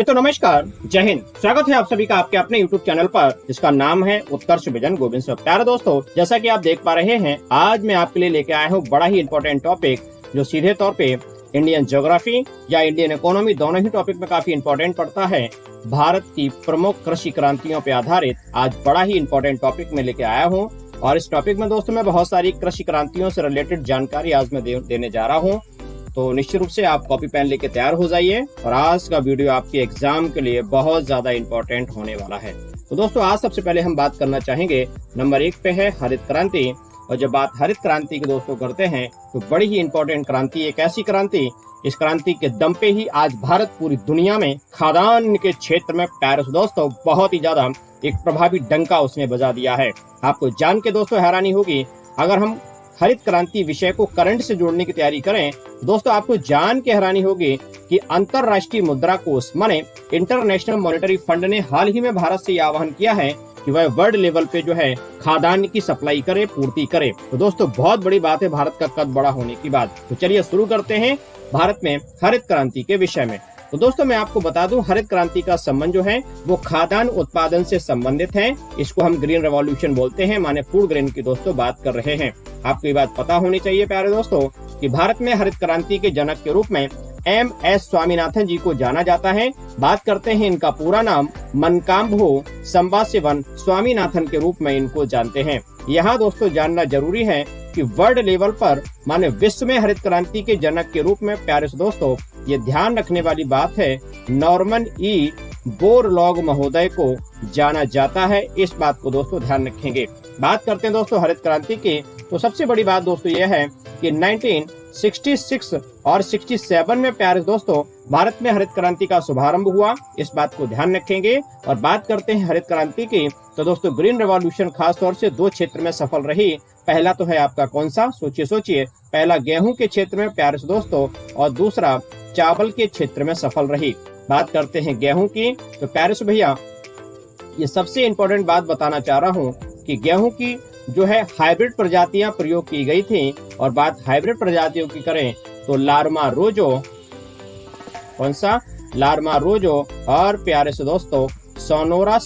तो नमस्कार, जय हिंद। स्वागत है आप सभी का आपके अपने YouTube चैनल पर, जिसका नाम है उत्कर्ष विजन गोविंद सिंह। प्यारे दोस्तों, जैसा कि आप देख पा रहे हैं, आज मैं आपके लिए लेके आया हूँ बड़ा ही इंपॉर्टेंट टॉपिक, जो सीधे तौर पे इंडियन ज्योग्राफी या इंडियन इकोनॉमी दोनों ही टॉपिक में काफी इंपॉर्टेंट पड़ता है। भारत की प्रमुख कृषि क्रांतियों पे आधारित आज बड़ा ही इंपॉर्टेंट टॉपिक में लेके आया हूँ। और इस टॉपिक में दोस्तों मैं बहुत सारी कृषि क्रांतियों से रिलेटेड जानकारी आज मैं देने जा रहा हूँ। तो निश्चित रूप से आप कॉपी पेन लेके तैयार हो जाइए, और आज का वीडियो आपके एग्जाम के लिए बहुत ज्यादा इंपॉर्टेंट होने वाला है। तो दोस्तों, आज सबसे पहले हम बात करना चाहेंगे, नंबर 1 पे है हरित क्रांति। और जब बात हरित क्रांति की दोस्तों करते हैं, तो बड़ी ही इंपॉर्टेंट क्रांति, एक ऐसी क्रांति, इस क्रांति के दम पे ही आज भारत पूरी दुनिया में खाद्यान्न के क्षेत्र में प्यारे दोस्तों बहुत ही ज्यादा एक प्रभावी डंका उसने बजा दिया है। आपको जान के दोस्तों हैरानी होगी, अगर हम हरित क्रांति विषय को करंट से जोड़ने की तैयारी करें, दोस्तों आपको जान के हैरानी होगी कि अंतरराष्ट्रीय मुद्रा कोष माने इंटरनेशनल मॉनेटरी फंड ने हाल ही में भारत से यह आह्वान किया है कि वह वर्ल्ड लेवल पे जो है खाद्यान्न की सप्लाई करे, पूर्ति करे। तो दोस्तों बहुत बड़ी बात है भारत का कद बड़ा होने की बात। तो चलिए शुरू करते हैं भारत में हरित क्रांति के विषय में। तो दोस्तों मैं आपको बता दूं, हरित क्रांति का संबंध जो है वो खाद्यान्न उत्पादन से संबंधित है। इसको हम ग्रीन रेवोल्यूशन बोलते हैं, माने फूड ग्रेन की दोस्तों बात कर रहे हैं। आपको ये बात पता होनी चाहिए प्यारे दोस्तों कि भारत में हरित क्रांति के जनक के रूप में MS स्वामीनाथन जी को जाना जाता है। बात करते हैं, इनका पूरा नाम मनकांबो संबाशिवन स्वामीनाथन के रूप में इनको जानते हैं। यहाँ दोस्तों जानना जरूरी है कि वर्ल्ड लेवल पर माने विश्व में हरित क्रांति के जनक के रूप में प्यारे दोस्तों ये ध्यान रखने वाली बात है, नॉर्मन E बोरलॉग महोदय को जाना जाता है। इस बात को दोस्तों ध्यान रखेंगे। बात करते हैं दोस्तों हरित क्रांति की, तो सबसे बड़ी बात दोस्तों यह है कि 1966 और 67 में प्यारे दोस्तों भारत में हरित क्रांति का शुभारंभ हुआ। इस बात को ध्यान रखेंगे। और बात करते हैं हरित क्रांति की, तो दोस्तों ग्रीन रेवोल्यूशन खास तौर से 2 क्षेत्र में सफल रही। पहला तो है आपका कौन सा, सोचिए, पहला गेहूं के क्षेत्र में प्यारे दोस्तों, और दूसरा चावल के क्षेत्र में सफल रही। बात करते हैं गेहूं की, तो प्यारे भैया ये सबसे इम्पोर्टेंट बात बताना चाह रहा हूँ कि गेहूं की जो है हाइब्रिड प्रजातियां प्रयोग की गई थी। और बात हाइब्रिड प्रजातियों की करें तो लार्मा रोजो, कौन सा, लार्मा रोजो, और प्यारे से दोस्तों सोनोरा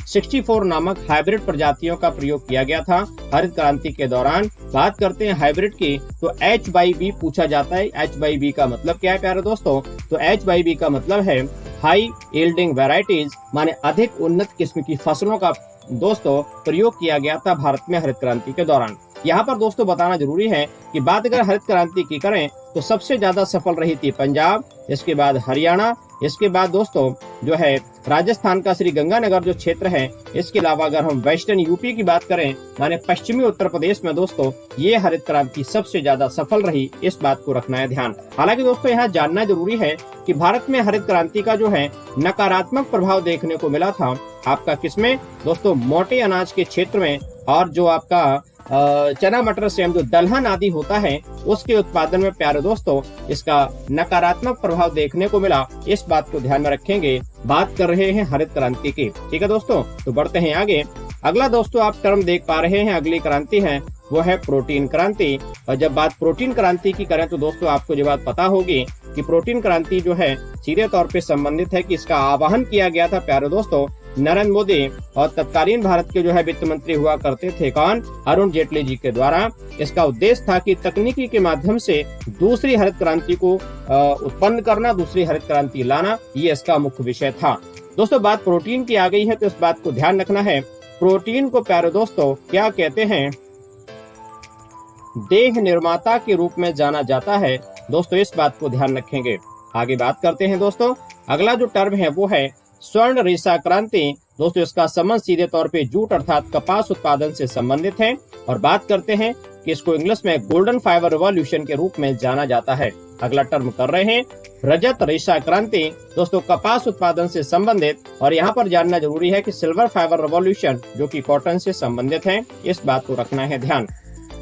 64 नामक हाइब्रिड प्रजातियों का प्रयोग किया गया था हरित क्रांति के दौरान। बात करते हैं हाइब्रिड की, तो H/B पूछा जाता है। H/B का मतलब क्या है प्यारे दोस्तों, तो H/B का मतलब है हाई यील्डिंग वेराइटीज, माने अधिक उन्नत किस्म की फसलों का दोस्तों प्रयोग किया गया था भारत में हरित क्रांति के दौरान। यहाँ पर दोस्तों बताना जरूरी है कि बात अगर हरित क्रांति की करें तो सबसे ज्यादा सफल रही थी पंजाब, इसके बाद हरियाणा, इसके बाद दोस्तों जो है राजस्थान का श्री गंगानगर जो क्षेत्र है। इसके अलावा अगर हम वेस्टर्न यूपी की बात करें, माने पश्चिमी उत्तर प्रदेश में दोस्तों ये हरित क्रांति सबसे ज्यादा सफल रही। इस बात को रखना है ध्यान। हालांकि दोस्तों यहाँ जानना जरूरी है कि भारत में हरित क्रांति का जो है नकारात्मक प्रभाव देखने को मिला था आपका किसमें दोस्तों, मोटे अनाज के क्षेत्र में, और जो आपका चना मटर सेम जो दलहन आदि होता है उसके उत्पादन में प्यारे दोस्तों इसका नकारात्मक प्रभाव देखने को मिला। इस बात को ध्यान में रखेंगे। बात कर रहे हैं हरित क्रांति की, ठीक है दोस्तों। तो बढ़ते हैं आगे। अगला दोस्तों आप टर्म देख पा रहे हैं, अगली क्रांति है वो है प्रोटीन क्रांति। और जब बात प्रोटीन क्रांति की करें तो दोस्तों आपको ये बात पता होगी कि प्रोटीन क्रांति जो है सीधे तौर पे संबंधित है कि इसका आह्वान किया गया था प्यारे दोस्तों नरेंद्र मोदी और तत्कालीन भारत के जो है वित्त मंत्री हुआ करते थे कौन, अरुण जेटली जी के द्वारा। इसका उद्देश्य था कि तकनीकी के माध्यम से दूसरी हरित क्रांति को उत्पन्न करना, दूसरी हरित क्रांति लाना, ये इसका मुख्य विषय था। दोस्तों बात प्रोटीन की आ गई है तो इस बात को ध्यान रखना है। प्रोटीन को प्यारे दोस्तों क्या कहते हैं, देह निर्माता के रूप में जाना जाता है दोस्तों। इस बात को ध्यान रखेंगे। आगे बात करते हैं दोस्तों, अगला जो टर्म है वो है स्वर्ण रेशा क्रांति। दोस्तों इसका संबंध सीधे तौर पे जूट अर्थात कपास उत्पादन से संबंधित है। और बात करते हैं कि इसको इंग्लिश में गोल्डन फाइबर रिवॉल्यूशन के रूप में जाना जाता है। अगला टर्म कर रहे हैं रजत रेशा क्रांति, दोस्तों कपास उत्पादन से संबंधित। और यहाँ पर जानना जरूरी है कि सिल्वर फाइबर रिवॉल्यूशन जो कि कॉटन से संबंधित है। इस बात को रखना है ध्यान।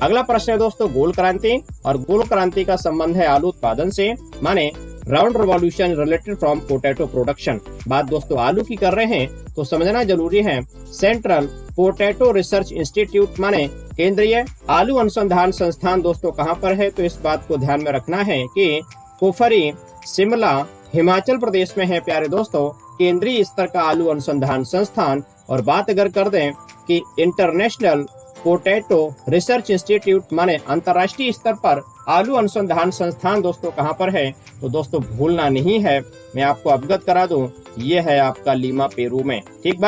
अगला प्रश्न है दोस्तों गोल क्रांति, और गोल क्रांति का संबंध है आलू उत्पादन से, माने round revolution related from potato production. बात दोस्तों आलू की कर रहे हैं तो समझना जरूरी है सेंट्रल पोटैटो रिसर्च इंस्टीट्यूट माने केंद्रीय आलू अनुसंधान संस्थान दोस्तों कहाँ पर है, तो इस बात को ध्यान में रखना है कि कुफरी, शिमला, हिमाचल प्रदेश में है प्यारे दोस्तों केंद्रीय स्तर का आलू अनुसंधान संस्थान। और बात अगर कर दें कि इंटरनेशनल पोटैटो रिसर्च इंस्टीट्यूट माने अंतर्राष्ट्रीय स्तर पर आलू अनुसंधान संस्थान दोस्तों कहाँ पर है, तो दोस्तों भूलना नहीं है, मैं आपको अवगत करा दूं, ये है आपका लीमा पेरू में। ठीक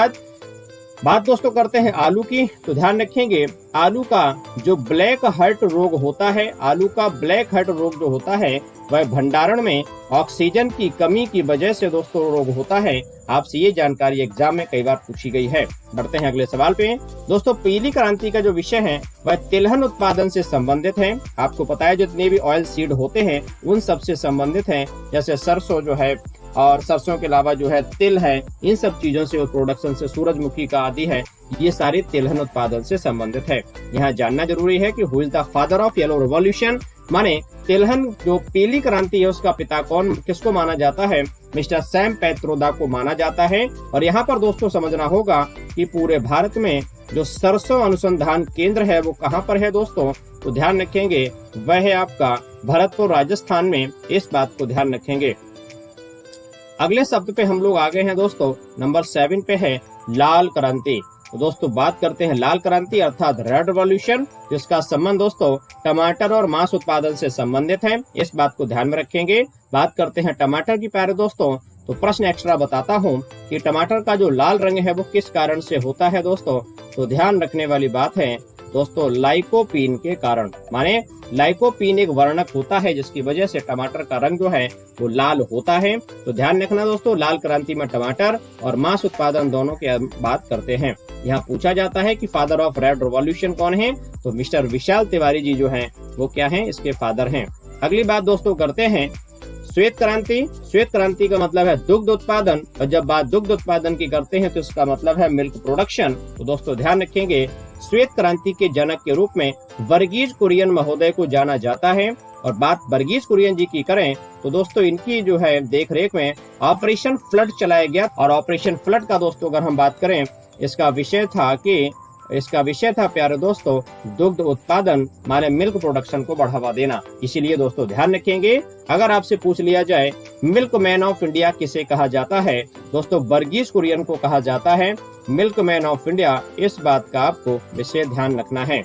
बात दोस्तों करते हैं आलू की, तो ध्यान रखेंगे आलू का जो ब्लैक हार्ट रोग होता है, आलू का ब्लैक हार्ट रोग जो होता है वह भंडारण में ऑक्सीजन की कमी की वजह से दोस्तों रोग होता है। आपसे ये जानकारी एग्जाम में कई बार पूछी गई है। बढ़ते हैं अगले सवाल पे। दोस्तों पीली क्रांति का जो विषय है वह तिलहन उत्पादन से संबंधित है। आपको पता है जितने भी ऑयल सीड होते हैं उन सब से संबंधित है, जैसे सरसों जो है और सरसों के अलावा जो है तिल है, इन सब चीजों से प्रोडक्शन से सूरजमुखी का आदि है, ये सारे तिलहन उत्पादन से संबंधित है। यहाँ जानना जरूरी है कि who is the father of yellow revolution, माने तिलहन जो पीली क्रांति है उसका पिता कौन किसको माना जाता है, मिस्टर सैम पैत्रोदा को माना जाता है। और यहाँ पर दोस्तों समझना होगा कि पूरे भारत में जो सरसों अनुसंधान केंद्र है वो कहाँ पर है दोस्तों, तो ध्यान रखेंगे वह है आपका भरतपुर राजस्थान में, इस बात को ध्यान रखेंगे। अगले शब्द पे हम लोग आ गए हैं दोस्तों, नंबर 7 पे है लाल क्रांति। तो दोस्तों बात करते हैं लाल क्रांति अर्थात रेड रिवॉल्यूशन, जिसका संबंध दोस्तों टमाटर और मांस उत्पादन से संबंधित है, इस बात को ध्यान में रखेंगे। बात करते हैं टमाटर की प्यारे दोस्तों, तो प्रश्न एक्स्ट्रा बताता हूँ कि टमाटर का जो लाल रंग है वो किस कारण से होता है दोस्तों, तो ध्यान रखने वाली बात है दोस्तों लाइकोपीन के कारण, माने लाइकोपीन एक वर्णक होता है जिसकी वजह से टमाटर का रंग जो है वो लाल होता है। तो ध्यान रखना दोस्तों लाल क्रांति में टमाटर और मांस उत्पादन दोनों की बात करते हैं। यहाँ पूछा जाता है कि फादर ऑफ रेड रिवॉल्यूशन कौन है, तो मिस्टर विशाल तिवारी जी जो हैं वो क्या हैं, इसके फादर हैं। अगली बात दोस्तों करते हैं श्वेत क्रांति। श्वेत क्रांति का मतलब है दुग्ध उत्पादन, और जब बात दुग्ध उत्पादन की करते हैं तो इसका मतलब है मिल्क प्रोडक्शन। तो दोस्तों ध्यान रखेंगे श्वेत क्रांति के जनक के रूप में वर्गीज कुरियन महोदय को जाना जाता है। और बात वर्गीज कुरियन जी की करें तो दोस्तों इनकी जो है देखरेख में ऑपरेशन फ्लड चलाया गया। और ऑपरेशन फ्लड का दोस्तों अगर हम बात करें इसका विषय था प्यारे दोस्तों दुग्ध उत्पादन माने मिल्क प्रोडक्शन को बढ़ावा देना। इसीलिए दोस्तों ध्यान रखेंगे अगर आपसे पूछ लिया जाए मिल्क मैन ऑफ इंडिया किसे कहा जाता है, दोस्तों वर्गीज कुरियन को कहा जाता है मिल्क मैन ऑफ इंडिया, इस बात का आपको विशेष ध्यान रखना है।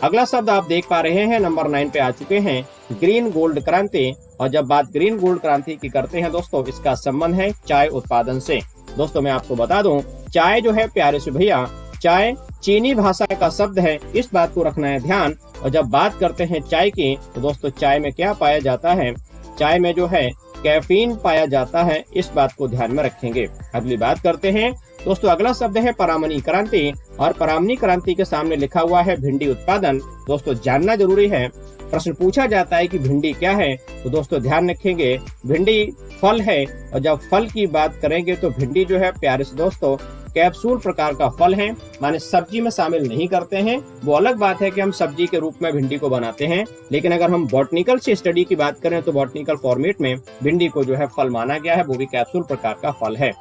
अगला शब्द आप देख पा रहे हैं नंबर 9 पे आ चुके हैं ग्रीन गोल्ड क्रांति। और जब बात ग्रीन गोल्ड क्रांति की करते हैं दोस्तों इसका संबंध है चाय उत्पादन से। दोस्तों मैं आपको बता दूं चाय जो है प्यारे से भैया चाय चीनी भाषा का शब्द है, इस बात को रखना है ध्यान। और जब बात करते हैं चाय की तो दोस्तों चाय में क्या पाया जाता है, चाय में जो है कैफीन पाया जाता है, इस बात को ध्यान में रखेंगे। अगली बात करते हैं दोस्तों अगला शब्द है परामनी क्रांति। और परामनी क्रांति के सामने लिखा हुआ है भिंडी उत्पादन। दोस्तों जानना जरूरी है, प्रश्न पूछा जाता है कि भिंडी क्या है, तो दोस्तों ध्यान रखेंगे भिंडी फल है। और जब फल की बात करेंगे तो भिंडी जो है प्यारे से दोस्तों कैप्सूल प्रकार का फल है, माने सब्जी में शामिल नहीं करते हैं। वो अलग बात है कि हम सब्जी के रूप में भिंडी को बनाते हैं, लेकिन अगर हम बॉटनिकल से स्टडी की बात करें तो बॉटनिकल फॉर्मेट में भिंडी को जो है फल माना गया है, वो भी कैप्सूल प्रकार का फल है।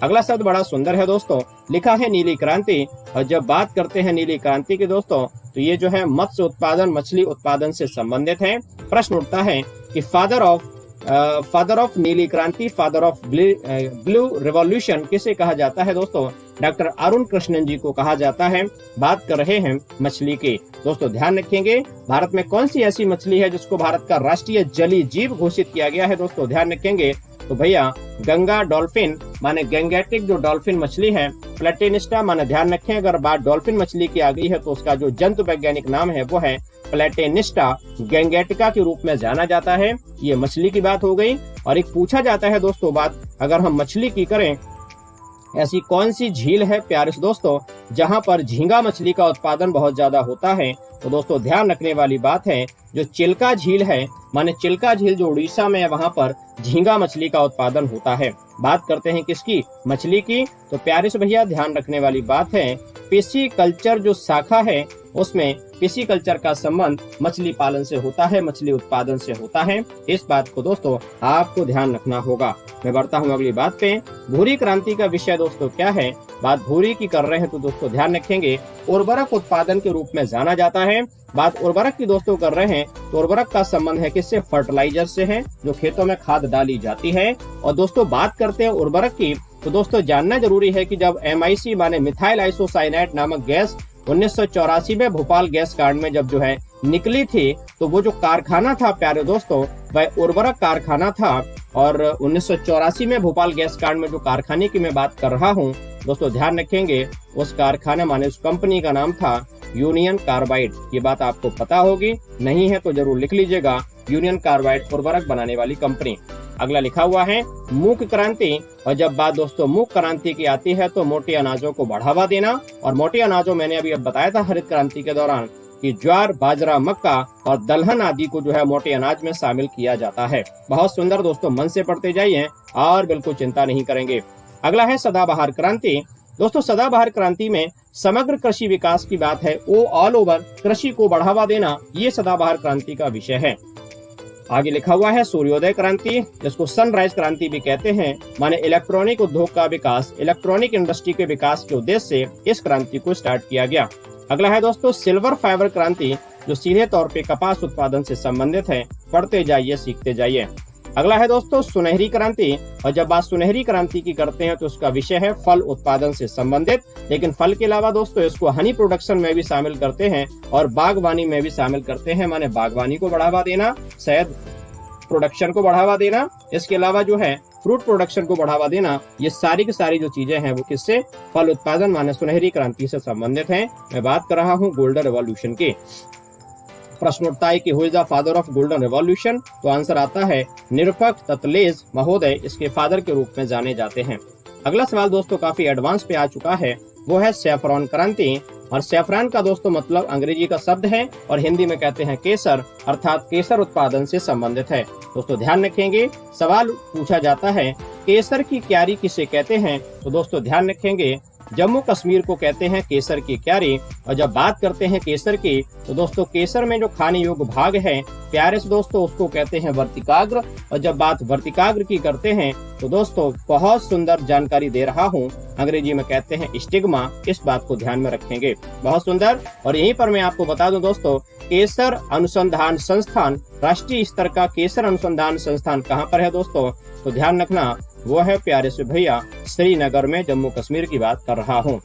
अगला शब्द बड़ा सुंदर है दोस्तों, लिखा है नीली क्रांति। और जब बात करते हैं नीली क्रांति की दोस्तों तो ये जो है मत्स्य उत्पादन मछली उत्पादन से संबंधित है। प्रश्न उठता है कि फादर ऑफ नीली क्रांति, फादर ऑफ ब्लू रिवॉल्यूशन किसे कहा जाता है दोस्तों, डॉक्टर अरुण कृष्णन जी को कहा जाता है। बात कर रहे हैं मछली की। दोस्तों ध्यान रखेंगे भारत में कौन सी ऐसी मछली है जिसको भारत का राष्ट्रीय जलीय जीव घोषित किया गया है, दोस्तों ध्यान रखेंगे तो भैया गंगा डॉल्फिन माने गैंगेटिक जो डॉल्फिन मछली है, प्लेटेनिस्टा माने ध्यान रखें अगर बात डॉल्फिन मछली की आ गई है तो उसका जो जंतु वैज्ञानिक नाम है वो है प्लेटेनिस्टा गैंगेटिका के रूप में जाना जाता है। ये मछली की बात हो गई। और एक पूछा जाता है दोस्तों बात अगर हम मछली की करें, ऐसी कौन सी झील है प्यारे दोस्तों जहां पर झींगा मछली का उत्पादन बहुत ज्यादा होता है, तो दोस्तों ध्यान रखने वाली बात है जो चिल्का झील है, माने चिल्का झील जो उड़ीसा में है वहां पर झींगा मछली का उत्पादन होता है। बात करते हैं किसकी, मछली की, तो प्यारे से भैया ध्यान रखने वाली बात है पिसी कल्चर जो शाखा है उसमें पिसी कल्चर का संबंध मछली पालन से होता है, मछली उत्पादन से होता है। इस बात को दोस्तों आपको ध्यान रखना होगा। मैं बढ़ता हूँ अगली बात पे। भूरी क्रांति का विषय दोस्तों क्या है, बात भूरी की कर रहे हैं तो दोस्तों ध्यान रखेंगे उर्वरक उत्पादन के रूप में जाना जाता है। बात उर्वरक की दोस्तों कर रहे हैं तो उर्वरक का संबंध है किससे? फर्टिलाइजर से है, जो खेतों में खाद डाली जाती है। और दोस्तों बात करते हैं उर्वरक की, तो दोस्तों जानना जरूरी है कि जब MIC माने मिथाइल आइसोसाइनेट नामक गैस 1984 में भोपाल गैस कांड में जब जो है निकली थी, तो वो जो कारखाना था प्यारे दोस्तों, वह उर्वरक कारखाना था। और 1984 में भोपाल गैस कांड में जो कारखाने की मैं बात कर रहा हूँ दोस्तों, ध्यान रखेंगे उस कारखाने माने उस कंपनी का नाम था यूनियन कार्बाइड। ये बात आपको पता होगी, नहीं है तो जरूर लिख लीजिएगा, यूनियन कार्बाइड उर्वरक बनाने वाली कंपनी। अगला लिखा हुआ है मूक क्रांति। और जब बात दोस्तों मूक क्रांति की आती है तो मोटे अनाजों को बढ़ावा देना। और मोटे अनाजों मैंने अभी बताया था हरित क्रांति के दौरान कि ज्वार, बाजरा, मक्का और दलहन आदि को जो है मोटे अनाज में शामिल किया जाता है। बहुत सुंदर दोस्तों, मन से पढ़ते जाइए और बिल्कुल चिंता नहीं करेंगे। अगला है सदाबहार क्रांति। दोस्तों सदाबहार क्रांति में समग्र कृषि विकास की बात है, ऑल ओवर कृषि को बढ़ावा देना, ये सदाबहार क्रांति का विषय है। आगे लिखा हुआ है सूर्योदय क्रांति, जिसको सनराइज क्रांति भी कहते हैं, माने इलेक्ट्रॉनिक उद्योग का विकास, इलेक्ट्रॉनिक इंडस्ट्री के विकास के उद्देश्य से इस क्रांति को स्टार्ट किया गया। अगला है दोस्तों सिल्वर फाइबर क्रांति, जो सीधे तौर पे कपास उत्पादन से संबंधित है। पढ़ते जाइए, सीखते जाइए। अगला है दोस्तों सुनहरी क्रांति। और जब बात सुनहरी क्रांति की करते हैं तो उसका विषय है फल उत्पादन से संबंधित, लेकिन फल के अलावा दोस्तों इसको हनी प्रोडक्शन में भी शामिल करते हैं और बागवानी में भी शामिल करते हैं, माने बागवानी को बढ़ावा देना, शहद प्रोडक्शन को बढ़ावा देना, इसके अलावा जो है फ्रूट प्रोडक्शन को बढ़ावा देना। ये सारी की सारी जो चीजें हैं वो किससे? फल उत्पादन माने सुनहरी क्रांति से संबंधित हैं। मैं बात कर रहा हूँ गोल्डन रेवोल्यूशन की। प्रश्न उठता है कि who is the father of golden revolution? तो आंसर आता है निरपक्ष ततलेज महोदय इसके फादर के रूप में जाने जाते हैं। अगला सवाल दोस्तों काफी एडवांस पे आ चुका है, वो है सैफरॉन क्रांति। और सैफरॉन का दोस्तों मतलब अंग्रेजी का शब्द है और हिंदी में कहते हैं केसर, अर्थात केसर उत्पादन से संबंधित है। दोस्तों ध्यान रखेंगे, सवाल पूछा जाता है केसर की क्यारी किसे कहते हैं? तो दोस्तों ध्यान रखेंगे जम्मू कश्मीर को कहते हैं केसर की क्यारी। और जब बात करते हैं केसर की तो दोस्तों केसर में जो खाने योग्य भाग है प्यारे से दोस्तों उसको कहते हैं वर्तिकाग्र। और जब बात वर्तिकाग्र की करते हैं तो दोस्तों बहुत सुंदर जानकारी दे रहा हूँ, अंग्रेजी में कहते हैं स्टिग्मा, इस बात को ध्यान में रखेंगे। बहुत सुंदर। और यहीं पर मैं आपको बता दूं दोस्तों, केसर अनुसंधान संस्थान, राष्ट्रीय स्तर का केसर अनुसंधान संस्थान कहाँ पर है दोस्तों? तो ध्यान रखना वो है प्यारे से भैया श्रीनगर में, जम्मू कश्मीर की बात कर रहा हूँ।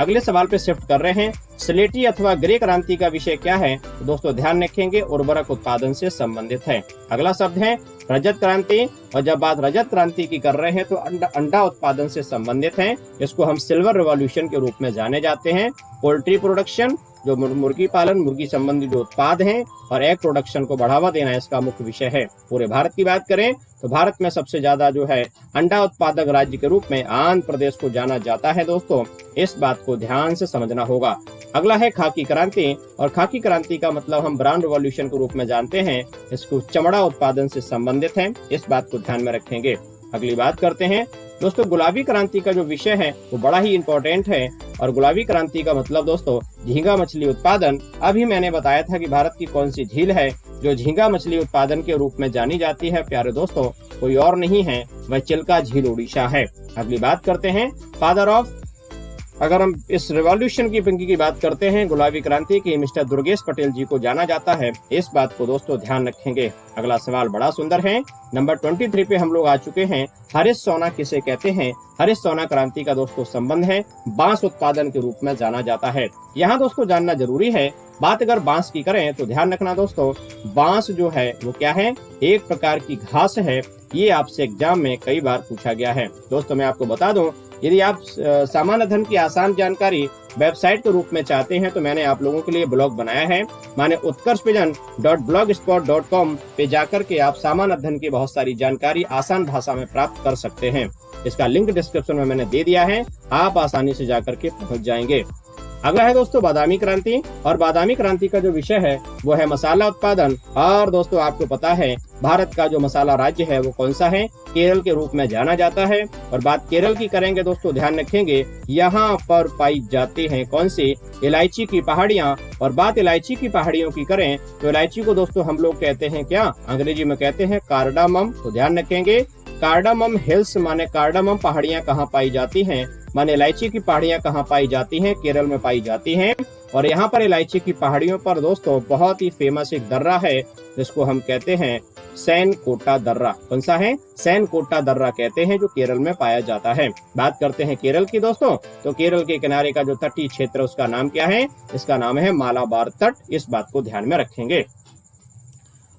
अगले सवाल पे शिफ्ट कर रहे हैं, स्लेटी अथवा ग्रे क्रांति का विषय क्या है? तो दोस्तों ध्यान रखेंगे उर्वरक उत्पादन से संबंधित है। अगला शब्द है रजत क्रांति। और जब बात रजत क्रांति की कर रहे हैं तो अंडा उत्पादन से संबंधित है, इसको हम सिल्वर रिवॉल्यूशन के रूप में जाने जाते हैं। पोल्ट्री प्रोडक्शन, जो मुर्गी पालन, मुर्गी संबंधी जो उत्पाद हैं, और एग प्रोडक्शन को बढ़ावा देना इसका मुख्य विषय है। पूरे भारत की बात करें तो भारत में सबसे ज्यादा जो है अंडा उत्पादक राज्य के रूप में आंध्र प्रदेश को जाना जाता है दोस्तों, इस बात को ध्यान से समझना होगा। अगला है खाकी क्रांति। और खाकी क्रांति का मतलब हम ब्राउन रिवॉल्यूशन के रूप में जानते हैं, इसको चमड़ा उत्पादन से संबंधित है, इस बात को ध्यान में रखेंगे। अगली बात करते हैं दोस्तों गुलाबी क्रांति का जो विषय है वो बड़ा ही इंपॉर्टेंट है। और गुलाबी क्रांति का मतलब दोस्तों झींगा मछली उत्पादन। अभी मैंने बताया था कि भारत की कौन सी झील है जो झींगा मछली उत्पादन के रूप में जानी जाती है प्यारे दोस्तों, कोई और नहीं है, वह चिल्का झील उड़ीसा है। अगली बात करते हैं फादर ऑफ, अगर हम इस रिवॉल्यूशन की बात करते हैं गुलाबी क्रांति की, मिस्टर दुर्गेश पटेल जी को जाना जाता है, इस बात को दोस्तों ध्यान रखेंगे। अगला सवाल बड़ा सुंदर है, नंबर 23 पे हम लोग आ चुके हैं। हरीश सोना किसे कहते हैं? हरीश सोना क्रांति का दोस्तों संबंध है बांस उत्पादन के रूप में जाना जाता है। यहाँ दोस्तों जानना जरूरी है, बात अगर बांस की करें तो ध्यान रखना दोस्तों, बांस जो है वो क्या है? एक प्रकार की घास है। ये आपसे एग्जाम में कई बार पूछा गया है। दोस्तों मैं आपको बता दूं, यदि आप सामान्य अध्ययन की आसान जानकारी वेबसाइट के रूप में चाहते हैं तो मैंने आप लोगों के लिए ब्लॉग बनाया है, माने utkarshvision.blogspot.com पे जाकर के आप सामान्य अध्ययन की बहुत सारी जानकारी आसान भाषा में प्राप्त कर सकते हैं। इसका लिंक डिस्क्रिप्शन में मैंने दे दिया है, आप आसानी से जाकर के पहुंच जाएंगे। अगला है दोस्तों बादामी क्रांति। और बादामी क्रांति का जो विषय है वो है मसाला उत्पादन। और दोस्तों आपको पता है भारत का जो मसाला राज्य है वो कौन सा है? केरल के रूप में जाना जाता है। और बात केरल की करेंगे दोस्तों, ध्यान रखेंगे यहाँ पर पाई जाती हैं कौन सी? इलायची की पहाड़ियाँ। और बात इलायची की पहाड़ियों की करें तो इलायची को दोस्तों हम लोग कहते हैं क्या? अंग्रेजी में कहते हैं कार्डामम। तो ध्यान रखेंगे कार्डामम हिल्स माने कार्डामम पहाड़ियाँ कहाँ पाई जाती हैं? माने इलायची की पहाड़ियां कहाँ पाई जाती हैं? केरल में पाई जाती हैं। और यहाँ पर इलायची की पहाड़ियों पर दोस्तों बहुत ही फेमस एक दर्रा है जिसको हम कहते हैं सैनकोटा दर्रा। कौन सा है? सैनकोटा दर्रा कहते हैं, जो केरल में पाया जाता है। बात करते हैं केरल की दोस्तों, तो केरल के किनारे का जो तटीय क्षेत्र उसका नाम क्या है? इसका नाम है मालाबार तट। इस बात को ध्यान में रखेंगे।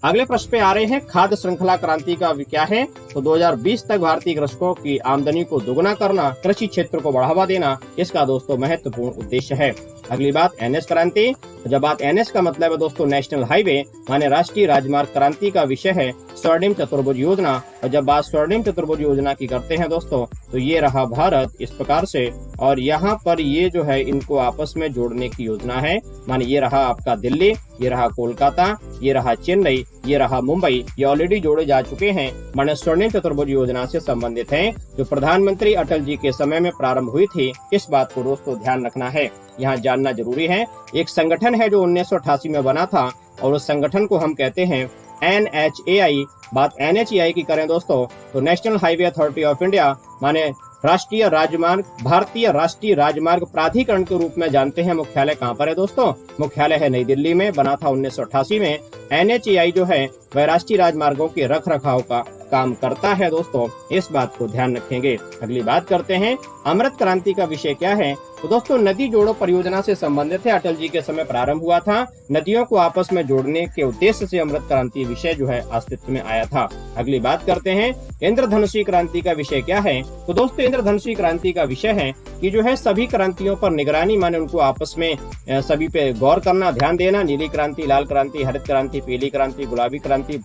अगले प्रश्न पे आ रहे हैं, खाद्य श्रृंखला क्रांति का क्या है? तो 2020 तक भारतीय कृषकों की आमदनी को दोगुना करना, कृषि क्षेत्र को बढ़ावा देना, इसका दोस्तों महत्वपूर्ण उद्देश्य है। अगली बात एनएच क्रांति। जब बात एनएच का मतलब है दोस्तों नेशनल हाईवे माने राष्ट्रीय राजमार्ग क्रांति का विषय है स्वर्णिम चतुर्भुज योजना। और जब बात स्वर्णिम चतुर्भुज योजना की करते हैं दोस्तों, तो ये रहा भारत इस प्रकार से, और यहाँ पर ये जो है इनको आपस में जोड़ने की योजना है। माने ये रहा आपका दिल्ली, ये रहा कोलकाता, ये रहा चेन्नई, ये रहा मुंबई, ये ऑलरेडी जोड़े जा चुके हैं। माने स्वर्णिम चतुर्भुज योजना से संबंधित हैं, जो प्रधानमंत्री अटल जी के समय में प्रारंभ हुई थी। इस बात को दोस्तों ध्यान रखना है, यहाँ जानना जरूरी है। एक संगठन है जो 1988 में बना था, और उस संगठन को हम कहते हैं NHAI। बात NHAI की करें दोस्तों, तो national highway authority of India माने राष्ट्रीय राजमार्ग, भारतीय राष्ट्रीय राजमार्ग प्राधिकरण के रूप में जानते हैं। मुख्यालय कहाँ पर है दोस्तों? मुख्यालय है नई दिल्ली में, बना था 1988 में। NHAI जो है वह राष्ट्रीय राजमार्गों के रख रखाव का काम करता है दोस्तों, इस बात को ध्यान रखेंगे। अगली बात करते हैं, अमृत क्रांति का विषय क्या है? तो दोस्तों नदी जोड़ो परियोजना से संबंधित है, अटल जी के समय प्रारंभ हुआ था। नदियों को आपस में जोड़ने के उद्देश्य से अमृत क्रांति विषय जो है अस्तित्व में आया था। अगली बात करते हैं, इंद्रधनुषी क्रांति का विषय क्या है? तो दोस्तों इंद्रधनुषी क्रांति का विषय है कि जो है सभी क्रांतियों पर निगरानी, माने उनको आपस में सभी पे गौर करना, ध्यान देना। नीली क्रांति, लाल क्रांति, हरित क्रांति, पीली क्रांति, गुलाबी क्रांति,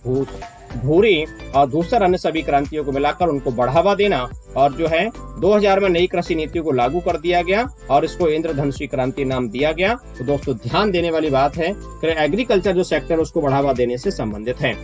भूरी और धूसर, अन्य सभी क्रांतियों को मिलाकर उनको बढ़ावा देना। और जो है 2000 में नई कृषि नीति को लागू कर दिया गया और इसको इंद्रधनुषी क्रांति नाम दिया गया। तो दोस्तों ध्यान देने वाली बात है कि एग्रीकल्चर जो सेक्टर उसको बढ़ावा देने से संबंधित है।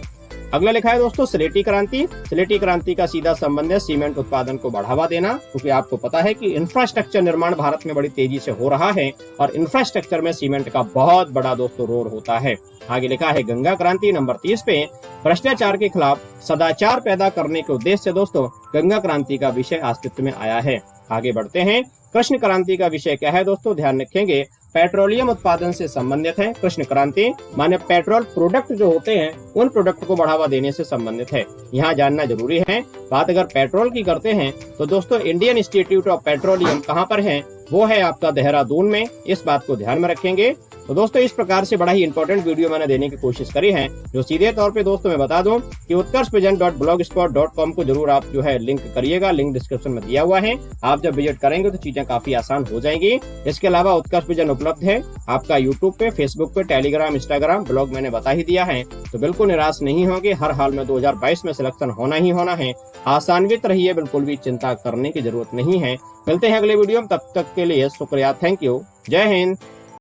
अगला लिखा है दोस्तों स्लेटी क्रांति। स्लेटी क्रांति का सीधा संबंध है सीमेंट उत्पादन को बढ़ावा देना, क्योंकि आपको पता है कि इंफ्रास्ट्रक्चर निर्माण भारत में बड़ी तेजी से हो रहा है और इंफ्रास्ट्रक्चर में सीमेंट का बहुत बड़ा दोस्तों रोल होता है। आगे लिखा है गंगा क्रांति नंबर 30 पे, भ्रष्टाचार के खिलाफ सदाचार पैदा करने के उद्देश्य से दोस्तों गंगा क्रांति का विषय अस्तित्व में आया है। आगे बढ़ते हैं, कृष्ण क्रांति का विषय क्या है दोस्तों? ध्यान रखेंगे, पेट्रोलियम उत्पादन से संबंधित है। कृष्ण क्रांति माने पेट्रोल प्रोडक्ट जो होते हैं उन प्रोडक्ट को बढ़ावा देने से संबंधित है, यहाँ जानना जरूरी है। बात अगर पेट्रोल की करते हैं तो दोस्तों इंडियन इंस्टीट्यूट ऑफ पेट्रोलियम कहाँ पर है? वो है आपका देहरादून में, इस बात को ध्यान में रखेंगे। तो दोस्तों इस प्रकार से बड़ा ही इंपॉर्टेंट वीडियो मैंने देने की कोशिश करी है, जो सीधे तौर पे दोस्तों मैं बता दूं कि utkarshvision.blogspot.com को जरूर आप जो है लिंक करिएगा, लिंक डिस्क्रिप्शन में दिया हुआ है। आप जब विजिट करेंगे तो चीजें काफी आसान हो जाएंगी। इसके अलावा उत्कर्ष विजन उपलब्ध है आपका यूट्यूब पे, फेसबुक पे, टेलीग्राम, इंस्टाग्राम, ब्लॉग मैंने बता ही दिया है। तो बिल्कुल निराश नहीं होंगे, हर हाल में 2022 में सिलेक्शन होना ही होना है। आसान्वित रहिए, बिल्कुल भी चिंता करने की जरूरत नहीं है। मिलते हैं अगले वीडियो में, तब तक के लिए शुक्रिया, थैंक यू, जय हिंद।